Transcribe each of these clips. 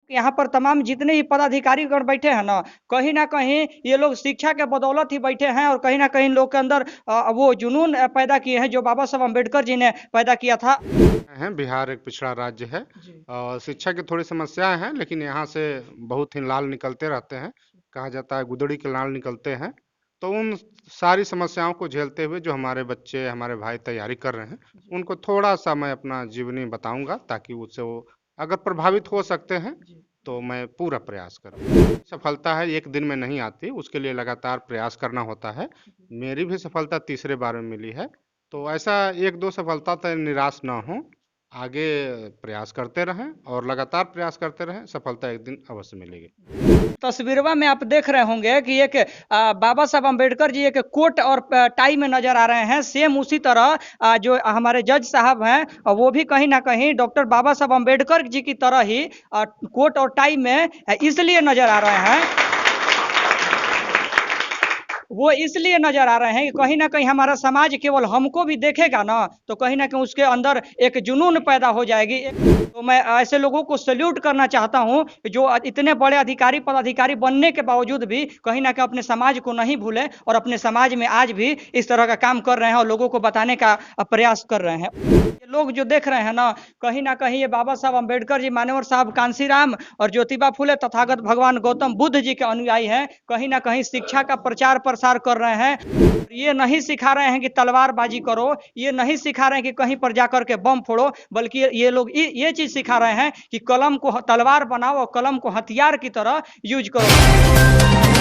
यहाँ पर तमाम जितने ही पदाधिकारीगण बैठे हैं ना कहीं ये लोग शिक्षा के बदौलत ही बैठे हैं और कहीं ना कहीं लोग के अंदर वो जुनून पैदा किए हैं जो बाबा साहब अम्बेडकर जी ने पैदा किया था। हैं बिहार एक पिछड़ा राज्य है जी। और शिक्षा की थोड़ी समस्याएं हैं, लेकिन यहाँ से बहुत ही लाल निकलते रहते हैं। कहा जाता है गुदड़ी के लाल निकलते हैं। तो उन सारी समस्याओं को झेलते हुए जो हमारे बच्चे हमारे भाई तैयारी कर रहे हैं, उनको थोड़ा सा मैं अपना जीवनी बताऊंगा ताकि उससे वो अगर प्रभावित हो सकते हैं तो मैं पूरा प्रयास करूँ। सफलता है एक दिन में नहीं आती, उसके लिए लगातार प्रयास करना होता है। मेरी भी सफलता तीसरे बार में मिली है। तो ऐसा एक दो सफलता तक निराश ना हो, आगे प्रयास करते रहें और लगातार प्रयास करते रहें, सफलता एक दिन अवश्य मिलेगी। तस्वीरवा में आप देख रहे होंगे कि एक बाबा साहब अम्बेडकर जी एक कोट और टाई में नजर आ रहे हैं। सेम उसी तरह जो हमारे जज साहब हैं वो भी कहीं ना कहीं डॉक्टर बाबा साहब अम्बेडकर जी की तरह ही कोट और टाई में इसलिए नजर आ रहे हैं। वो इसलिए नजर आ रहे हैं कि कहीं ना कहीं हमारा समाज केवल हमको भी देखेगा ना तो कहीं ना कहीं उसके अंदर एक जुनून पैदा हो जाएगी। तो मैं ऐसे लोगों को सल्यूट करना चाहता हूं जो इतने बड़े अधिकारी पदाधिकारी बनने के बावजूद भी कहीं ना कहीं अपने समाज को नहीं भूले और अपने समाज में आज भी इस तरह का काम कर रहे हैं और लोगों को बताने का प्रयास कर रहे हैं। ये लोग जो देख रहे हैं ना कहीं ये बाबा साहब अम्बेडकर जी, मान्यवर साहब कांसीराम और ज्योतिबा फुले तथागत भगवान गौतम बुद्ध जी के अनुयायी हैं। कहीं ना कहीं शिक्षा का प्रचार प्रसार कर रहे हैं। ये नहीं सिखा रहे हैं कि तलवारबाजी करो, ये नहीं सिखा रहे हैं कि कहीं पर जाकर के बम फोड़ो, बल्कि ये लोग ये चीज सिखा रहे हैं कि कलम को तलवार बनाओ और कलम को हथियार की तरह यूज करो।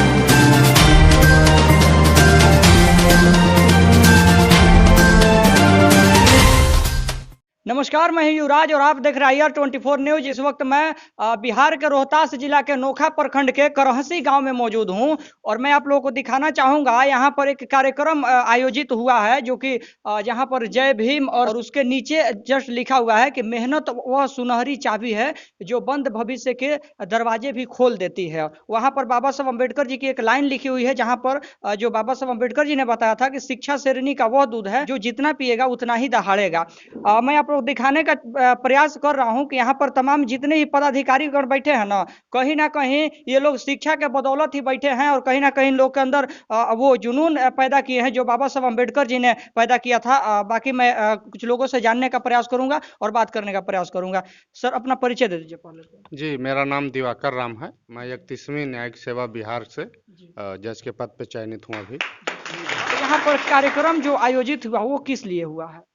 नमस्कार, मैं युवराज और आप देख रहे हैं IR24 न्यूज। इस वक्त मैं बिहार के रोहतास जिला के नोखा प्रखंड के करहसी गांव में मौजूद हूं और मैं आप लोगों को दिखाना चाहूंगा यहाँ पर एक कार्यक्रम आयोजित हुआ है जो कि जहाँ पर जय भीम और उसके नीचे जस्ट लिखा हुआ है कि मेहनत वह सुनहरी चाबी है जो बंद भविष्य के दरवाजे भी खोल देती है। वहाँ पर बाबा साहब अम्बेडकर जी की एक लाइन लिखी हुई है जहाँ पर जो बाबा साहब अम्बेडकर जी ने बताया था कि शिक्षा शेरनी का वह दूध है जो जितना पिएगा उतना ही दहाड़ेगा। मैं आप लोग दिखाने का प्रयास कर रहा हूं कि यहाँ पर तमाम जितने ही पदाधिकारीगण बैठे हैं ना कहीं ये लोग शिक्षा के बदौलत ही बैठे हैं और कहीं ना कहीं लोग के अंदर वो जुनून पैदा किए हैं जो बाबा साहब अम्बेडकर जी ने पैदा किया था। बाकी मैं कुछ लोगों से जानने का प्रयास करूंगा और बात करने का प्रयास करूंगा। सर, अपना परिचय दे दीजिए पहले तो। जी, मेरा नाम दिवाकर राम है। मैं 31वीं न्यायिक सेवा बिहार से जी। जज के पद पे चयनित हूँ अभी। तो यहाँ पर कार्यक्रम जो आयोजित हुआ वो किस लिए हुआ है?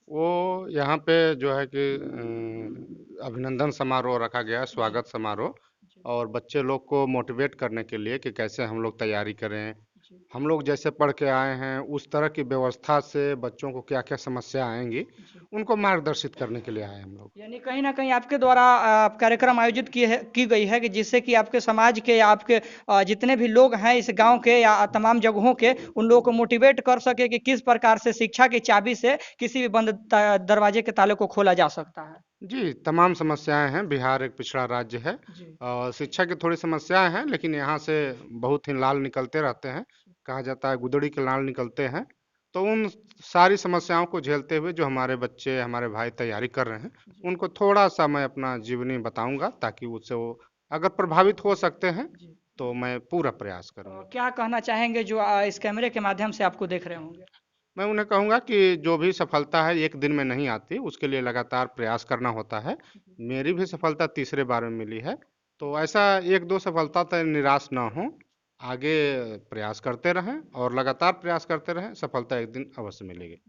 वो यहाँ पे जो है कि अभिनंदन समारोह रखा गया है, स्वागत समारोह, जी। और बच्चे लोग को मोटिवेट करने के लिए कि कैसे हम लोग तैयारी करें। जी। हम लोग जैसे पढ़ के आए हैं उस तरह की व्यवस्था से बच्चों को क्या क्या समस्या आएंगी, जी। उनको मार्गदर्शित करने के लिए आए हम लोग। यानी कहीं ना कहीं आपके द्वारा कार्यक्रम आयोजित की गई है कि जिससे कि आपके समाज के या आपके जितने भी लोग हैं इस गांव के या तमाम जगहों के उन लोगों को मोटिवेट कर सके कि किस प्रकार से शिक्षा की चाबी से किसी भी बंद दरवाजे के ताले को खोला जा सकता है। जी, तमाम समस्याएं हैं। बिहार एक पिछड़ा राज्य है जी। और शिक्षा की थोड़ी समस्याएं हैं, लेकिन यहाँ से बहुत ही लाल निकलते रहते हैं। कहा जाता है गुदड़ी के लाल निकलते हैं। तो उन सारी समस्याओं को झेलते हुए जो हमारे बच्चे हमारे भाई तैयारी कर रहे हैं, उनको थोड़ा सा मैं अपना जीवनी बताऊंगा ताकि उससे वो अगर प्रभावित हो सकते हैं जी। तो मैं पूरा प्रयास करूंगा। क्या कहना चाहेंगे जो इस कैमरे के माध्यम से आपको देख रहे होंगे? मैं उन्हें कहूँगा कि जो भी सफलता है एक दिन में नहीं आती, उसके लिए लगातार प्रयास करना होता है। मेरी भी सफलता तीसरे बार में मिली है। तो ऐसा एक दो सफलता तक निराश ना हो, आगे प्रयास करते रहें और लगातार प्रयास करते रहें, सफलता एक दिन अवश्य मिलेगी।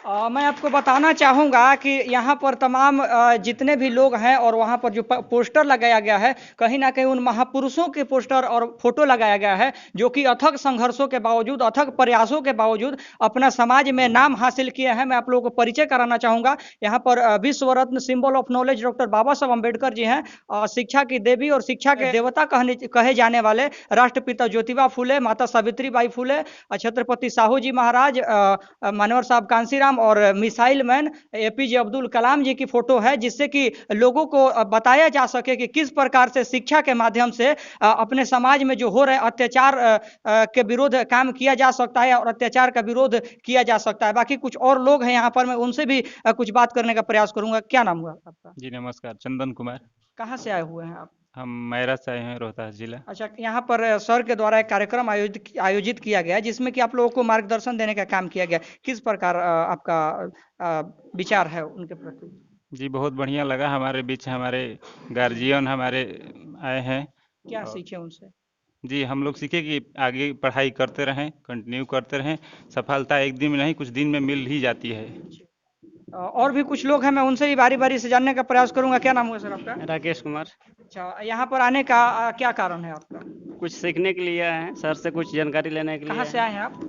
मैं आपको बताना चाहूँगा कि यहाँ पर तमाम जितने भी लोग हैं और वहाँ पर जो पोस्टर लगाया गया है कहीं ना कहीं उन महापुरुषों के पोस्टर और फोटो लगाया गया है जो कि अथक संघर्षों के बावजूद अथक प्रयासों के बावजूद अपना समाज में नाम हासिल किए हैं। मैं आप लोगों को परिचय कराना चाहूँगा। यहाँ पर विश्व रत्न सिंबल ऑफ नॉलेज डॉक्टर बाबा साहब अम्बेडकर जी हैं। शिक्षा की देवी और शिक्षा के देवता कहे जाने वाले राष्ट्रपिता ज्योतिबा फुले, माता सावित्री बाई फुले, छत्रपति साहू जी महाराज, मान्यवर साहब कांसीराम और missile man APJ Abdul Kalam जी की फोटो है जिससे कि लोगों को बताया जा सके कि किस प्रकार से शिक्षा के माध्यम से अपने समाज में जो हो रहे अत्याचार के विरोध काम किया जा सकता है और अत्याचार का विरोध किया जा सकता है। बाकी कुछ और लोग हैं यहाँ पर, मैं उनसे भी कुछ बात करने का प्रयास करूंगा। क्या नाम हुआ आपका? जी नमस्कार, चंदन कुमार। कहाँ से आए हुए हैं आप? हम मैरा से आए हैं, रोहतास जिला। अच्छा, यहाँ पर सर के द्वारा एक कार्यक्रम आयोजित किया गया है जिसमें कि आप लोगों को मार्गदर्शन देने का काम किया गया। किस प्रकार आपका विचार है उनके प्रति? जी बहुत बढ़िया लगा, हमारे बीच हमारे गार्जियन हमारे आए हैं। क्या और सीखे उनसे? जी हम लोग सीखे कि आगे पढ़ाई करते रहें, कंटिन्यू करते रहें। सफलता एक दिन में नहीं, कुछ दिन में मिल ही जाती है। और भी कुछ लोग हैं, मैं उनसे भी बारी बारी से जानने का प्रयास करूंगा। क्या नाम हुआ सर आपका? राकेश कुमार। अच्छा, यहाँ पर आने का क्या कारण है आपका? कुछ सीखने के लिए आए हैं, सर से कुछ जानकारी लेने के लिए। कहाँ से आए हैं आप?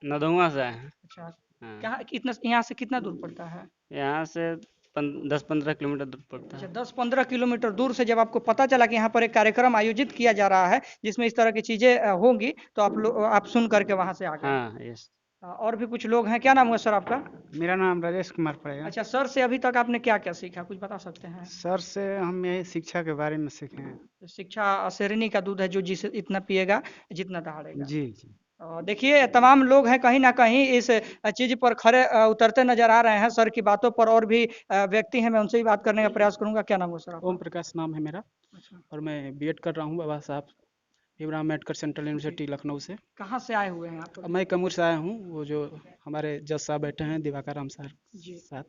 नदौआ से आए हैं। अच्छा, हाँ। कहाँ कितना यहाँ से कितना दूर पड़ता है? यहाँ से 10-15 किलोमीटर दूर पड़ता अच्छा, है। 10-15 किलोमीटर दूर से जब आपको पता चला कि यहाँ पर एक कार्यक्रम आयोजित किया जा रहा है जिसमें इस तरह की चीजें होंगी, तो आप सुन करके वहां से आ गए। हाँ यस। और भी कुछ लोग हैं। क्या नाम हुआ सर आपका? मेरा नाम राजेश कुमार पड़ेगा। अच्छा, सर से अभी तक आपने क्या क्या सीखा, कुछ बता सकते हैं? सर से हम यही शिक्षा के बारे में सीखे हैं। शिक्षा शेरनी का दूध है जो जिसे इतना पिएगा जितना दहाड़ेगा। जी जी। देखिए, तमाम लोग हैं कहीं ना कहीं इस चीज पर खरे उतरते नजर आ रहे हैं सर की बातों पर। और भी व्यक्ति हैं, मैं उनसे भी बात करने का प्रयास करूंगा। क्या नाम हुआ सर आपका? ओम प्रकाश नाम है मेरा और मैं बीएड कर रहा हूँ बाबा साहब इब्राहिम मेडकर सेंट्रल यूनिवर्सिटी लखनऊ से। कहाँ से आए हुए हैं आप? मैं कमूर से आया हूँ। वो जो हमारे जज साहब बैठे हैं दिवाकर राम सर जी। साथ।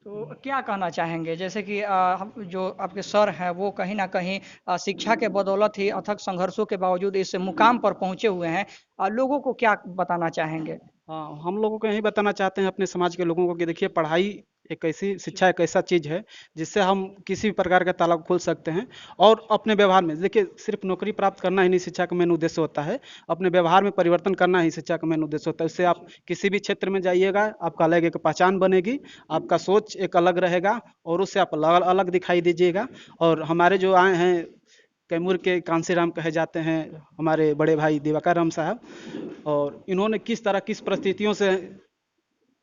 तो क्या कहना चाहेंगे, जैसे कि हम जो आपके सर हैं वो कहीं ना कहीं शिक्षा के बदौलत ही अथक संघर्षों के बावजूद इस मुकाम पर पहुंचे हुए हैं, लोगों को क्या बताना चाहेंगे? हाँ, हम लोगों को यही बताना चाहते हैं अपने समाज के लोगों को कि देखिए, पढ़ाई एक ऐसी शिक्षा एक ऐसा चीज़ है जिससे हम किसी भी प्रकार का ताला खोल सकते हैं। और अपने व्यवहार में देखिए, सिर्फ नौकरी प्राप्त करना ही नहीं शिक्षा का मेन उद्देश्य होता है, अपने व्यवहार में परिवर्तन करना ही शिक्षा का मेन उद्देश्य होता है। उससे आप किसी भी क्षेत्र में जाइएगा, आपका अलग एक पहचान बनेगी, आपका सोच एक अलग रहेगा और उससे आप अलग अलग दिखाई दीजिएगा। और हमारे जो आए हैं कैमूर के कांसीराम कहे जाते हैं, हमारे बड़े भाई दिवाकर राम साहब, और इन्होंने किस तरह किस परिस्थितियों से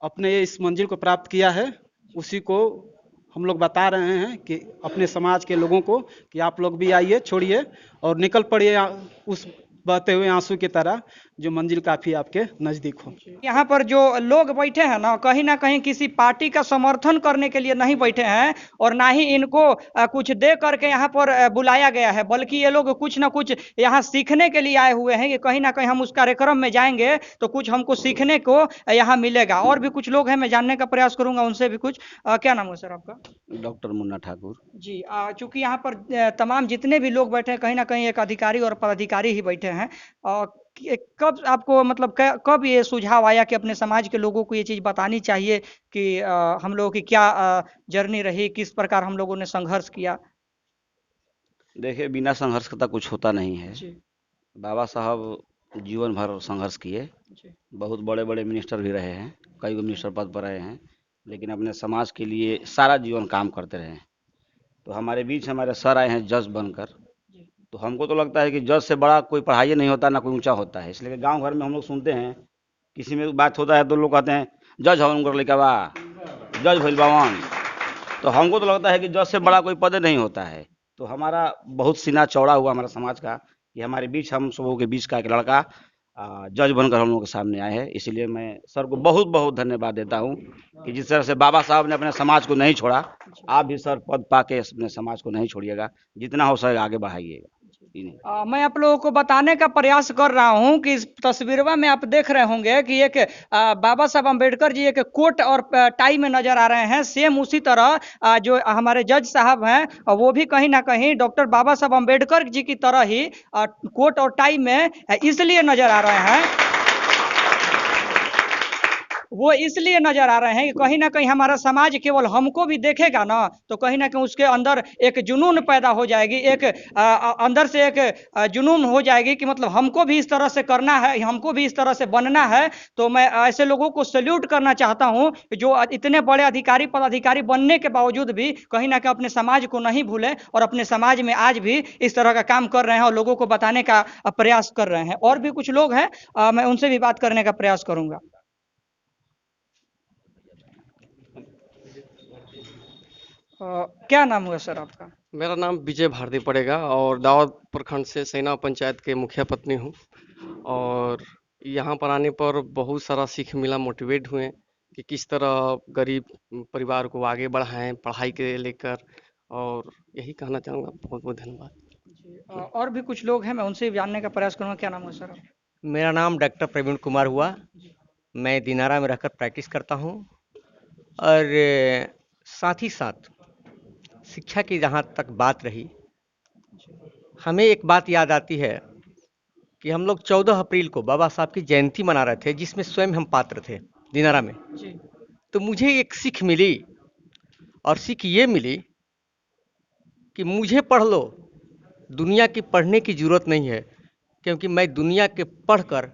अपने इस मंजिल को प्राप्त किया है, उसी को हम लोग बता रहे हैं कि अपने समाज के लोगों को कि आप लोग भी आइए, छोड़िए और निकल पड़िए उस बहते हुए आंसू की तरह जो मंजिल काफी आपके नजदीक हो। यहाँ पर जो लोग बैठे हैं ना कहीं किसी पार्टी का समर्थन करने के लिए नहीं बैठे हैं और ना ही इनको कुछ दे करके यहाँ पर बुलाया गया है, बल्कि ये लोग कुछ ना कुछ यहाँ सीखने के लिए आए हुए हैं कि कहीं ना कहीं हम उस कार्यक्रम में जाएंगे तो कुछ हमको सीखने को यहाँ मिलेगा। और भी कुछ लोग हैं, मैं जानने का प्रयास करूंगा उनसे भी कुछ। क्या नाम है सर आपका? डॉक्टर मुन्ना ठाकुर जी। चूंकि यहाँ पर तमाम जितने भी लोग बैठे हैं कहीं ना कहीं एक अधिकारी और पदाधिकारी ही बैठे हैं। कब आपको मतलब कब ये सुझाव आया कि अपने समाज के लोगों को ये चीज़ बतानी चाहिए कि हम लोगों की क्या जर्नी रही, किस प्रकार हम लोगों ने संघर्ष किया? देखिए, बिना संघर्ष का तो कुछ होता नहीं है। जी बाबा साहब जीवन भर संघर्ष किए, जी बहुत बड़े बड़े मिनिस्टर भी रहे हैं, कई गो मिनिस्टर पद पर रहे हैं, लेकिन अपने समाज के लिए सारा जीवन काम करते रहे हैं। तो हमारे बीच हमारे सर आए हैं जज बनकर, जी तो हमको तो लगता है कि जज से बड़ा कोई पढ़ाई नहीं होता, ना कोई ऊंचा होता है। इसलिए गांव घर में हम लोग सुनते हैं, किसी में बात होता है तो लोग कहते हैं जज हवन कर लिखा बा, जज भइल बावन। तो हमको तो लगता है कि जज से बड़ा कोई पद नहीं होता है। तो हमारा बहुत सीना चौड़ा हुआ हमारा समाज का कि हमारे बीच, हम सबों के बीच का एक लड़का जज बनकर हम लोगों के सामने आए हैं। इसलिए मैं सर को बहुत बहुत धन्यवाद देता हूं कि जिस तरह से बाबा साहब ने अपने समाज को नहीं छोड़ा, आप भी सर पद पाके अपने समाज को नहीं छोड़िएगा, जितना हो सके आगे बढ़ाइएगा। मैं आप लोगों को बताने का प्रयास कर रहा हूं कि इस तस्वीरवा में आप देख रहे होंगे कि एक बाबा साहब अम्बेडकर जी एक कोट और टाई में नजर आ रहे हैं। सेम उसी तरह जो हमारे जज साहब हैं वो भी कहीं ना कहीं डॉक्टर बाबा साहब अम्बेडकर जी की तरह ही कोट और टाई में इसलिए नजर आ रहे हैं, वो इसलिए नजर आ रहे हैं कि कहीं ना कहीं हमारा समाज केवल हमको भी देखेगा ना तो कहीं ना कहीं उसके अंदर एक जुनून पैदा हो जाएगी, एक अंदर से एक जुनून हो जाएगी कि मतलब हमको भी इस तरह से करना है, हमको भी इस तरह से बनना है। तो मैं ऐसे लोगों को सैल्यूट करना चाहता हूं जो इतने बड़े अधिकारी पदाधिकारी बनने के बावजूद भी कहीं ना कहीं अपने समाज को नहीं भूले और अपने समाज में आज भी इस तरह का काम कर रहे हैं और लोगों को बताने का प्रयास कर रहे हैं। और भी कुछ लोग हैं, मैं उनसे भी बात करने का प्रयास करूंगा। क्या नाम हुआ सर आपका? मेरा नाम विजय भारती पड़ेगा और दावत प्रखंड से सेना पंचायत के मुखिया पत्नी हूँ। और यहाँ पर आने पर बहुत सारा सीख मिला, मोटिवेट हुए कि किस तरह गरीब परिवार को आगे बढ़ाएं पढ़ाई के लेकर, और यही कहना चाहूँगा। बहुत बहुत धन्यवाद। और भी कुछ लोग हैं, मैं उनसे भी जानने का प्रयास करूँगा। क्या नाम है सर? मेरा नाम डॉक्टर प्रवीण कुमार हुआ। मैं दिनारा में रहकर प्रैक्टिस करता हूँ और साथ ही साथ शिक्षा की जहाँ तक बात रही, हमें एक बात याद आती है कि हम लोग 14 अप्रैल को बाबा साहब की जयंती मना रहे थे, जिसमें स्वयं हम पात्र थे दिनारा में। तो मुझे एक सीख मिली, और सीख ये मिली कि मुझे पढ़ लो, दुनिया की पढ़ने की जरूरत नहीं है, क्योंकि मैं दुनिया के पढ़कर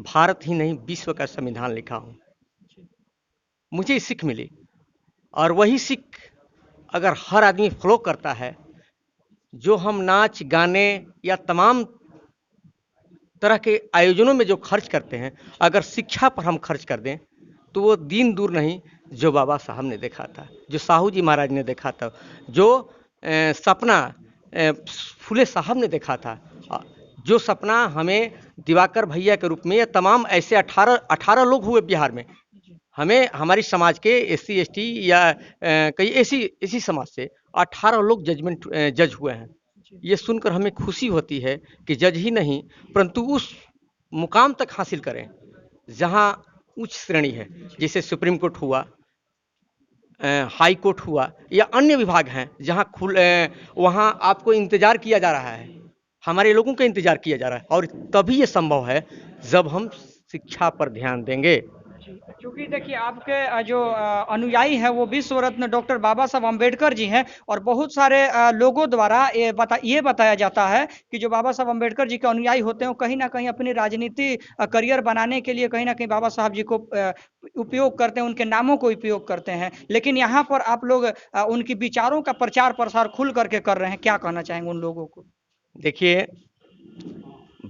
भारत ही नहीं विश्व का संविधान लिखा हूँ। मुझे सीख मिली, और वही सीख अगर हर आदमी फॉलो करता है, जो हम नाच गाने या तमाम तरह के आयोजनों में जो खर्च करते हैं, अगर शिक्षा पर हम खर्च कर दें तो वो दिन दूर नहीं जो बाबा साहब ने देखा था, जो साहू जी महाराज ने देखा था, जो सपना फुले साहब ने देखा था, जो सपना हमें दिवाकर भैया के रूप में, या तमाम ऐसे 18 लोग हुए बिहार में, हमें हमारी समाज के SC ST या कई ऐसी समाज से 18 लोग जज हुए हैं। ये सुनकर हमें खुशी होती है कि जज ही नहीं परंतु उस मुकाम तक हासिल करें जहां उच्च श्रेणी है, जैसे सुप्रीम कोर्ट हुआ, हाई कोर्ट हुआ, या अन्य विभाग हैं जहां वहां आपको इंतजार किया जा रहा है, हमारे लोगों का इंतजार किया जा रहा है, और तभी ये संभव है जब हम शिक्षा पर ध्यान देंगे। क्योंकि देखिए, आपके जो अनुयायी हैं वो विश्व रत्न डॉक्टर बाबा साहब अम्बेडकर जी हैं, और बहुत सारे लोगों द्वारा ये बताया जाता है कि जो बाबा साहब अम्बेडकर जी के अनुयायी होते हैं वो कहीं ना कहीं अपनी राजनीति करियर बनाने के लिए कहीं ना कहीं बाबा साहब जी को उपयोग करते हैं, उनके नामों को उपयोग करते हैं। लेकिन यहाँ पर आप लोग उनकी विचारों का प्रचार प्रसार खुल करके कर रहे हैं, क्या कहना चाहेंगे उन लोगों को? देखिए,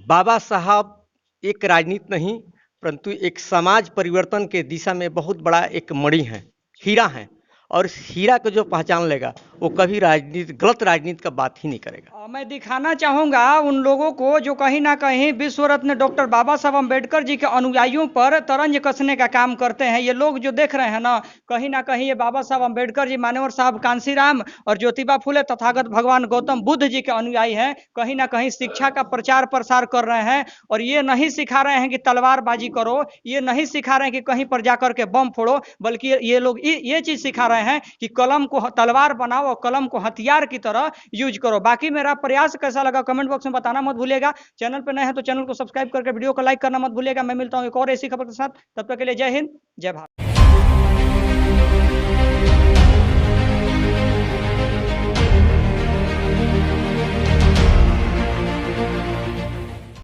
बाबा साहब एक राजनीति नहीं परंतु एक समाज परिवर्तन के दिशा में बहुत बड़ा एक मणि है, हीरा है, और इस हीरा को जो पहचान लेगा वो कभी गलत राजनीति का बात ही नहीं करेगा। मैं दिखाना चाहूंगा उन लोगों को जो कहीं ना कहीं विश्व रत्न डॉक्टर बाबा साहब अम्बेडकर जी के अनुयायियों पर तरंज कसने का काम करते हैं। ये लोग जो देख रहे हैं ना कहीं ये बाबा साहब अम्बेडकर जी, मान्यवर साहब कांशीराम और ज्योतिबा फुले, तथागत भगवान गौतम बुद्ध जी के अनुयायी हैं। कहीं ना कहीं शिक्षा का प्रचार प्रसार कर रहे हैं, और ये नहीं सिखा रहे हैं कि तलवारबाजी करो, ये नहीं सिखा रहे हैं कि कहीं पर जाकर के बम फोड़ो, बल्कि ये लोग ये चीज सिखा रहे हैं कि कलम को तलवार बनाओ और कलम को हथियार की तरह यूज करो। बाकी मेरा प्रयास कैसा लगा कमेंट बॉक्स में बताना मत भूलिएगा। चैनल पर नए हैं तो चैनल को सब्सक्राइब करके वीडियो को लाइक करना मत भूलिएगा। मैं मिलता हूं एक और ऐसी खबर के साथ, तब तक के लिए जय हिंद, जय भारत।